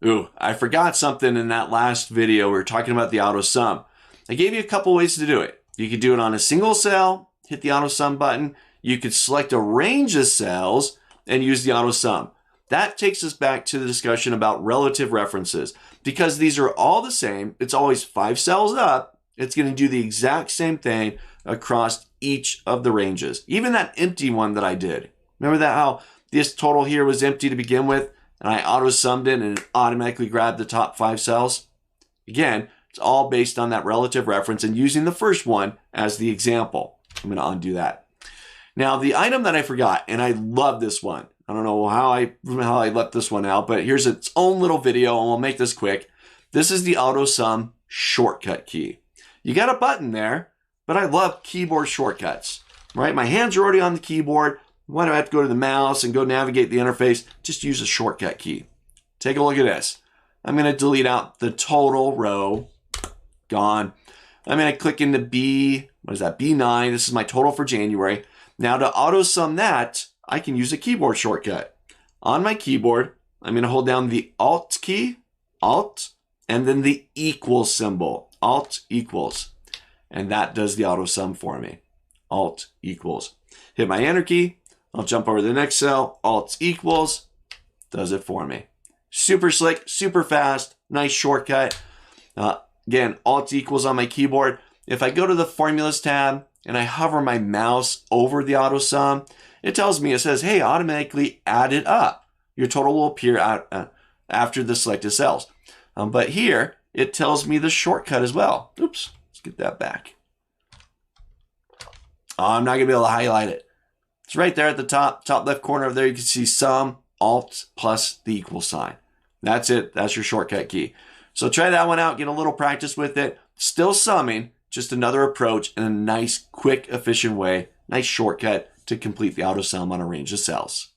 Ooh, I forgot something in that last video. We were talking about the AutoSum. I gave you a couple ways to do it. You could do it on a single cell, hit the AutoSum button. You could select a range of cells and use the AutoSum. That takes us back to the discussion about relative references. Because these are all the same, it's always 5 cells up. It's going to do the exact same thing across each of the ranges. Even that empty one that I did. Remember that how this total here was empty to begin with? And I auto-summed it and it automatically grabbed the top 5 cells. Again, it's all based on that relative reference and using the first one as the example. I'm going to undo that. Now, the item that I forgot, and I love this one. I don't know how I left this one out, but here's its own little video, and we'll make this quick. This is the AutoSum shortcut key. You got a button there, but I love keyboard shortcuts, right? My hands are already on the keyboard. Why do I have to go to the mouse and go navigate the interface? Just use a shortcut key. Take a look at this. I'm going to delete out the total row. Gone. I'm going to click into B9. This is my total for January. Now to AutoSum that, I can use a keyboard shortcut. On my keyboard, I'm going to hold down the Alt key, Alt, and then the equals symbol, Alt equals. And that does the AutoSum for me. Alt equals. Hit my Enter key. I'll jump over to the next cell. Alt equals. Does it for me. Super slick, super fast, nice shortcut. Again, Alt equals on my keyboard. If I go to the Formulas tab and I hover my mouse over the AutoSum, it tells me, it says, hey, automatically add it up. Your total will appear out, after the selected cells. But here, it tells me the shortcut as well. Oops, let's get that back. I'm not going to be able to highlight it. It's right there at the top left corner of there. You can see sum, Alt, plus the equal sign. That's it. That's your shortcut key. So try that one out. Get a little practice with it. Still summing, just another approach and a nice, quick, efficient way. Nice shortcut to complete the AutoSum on a range of cells.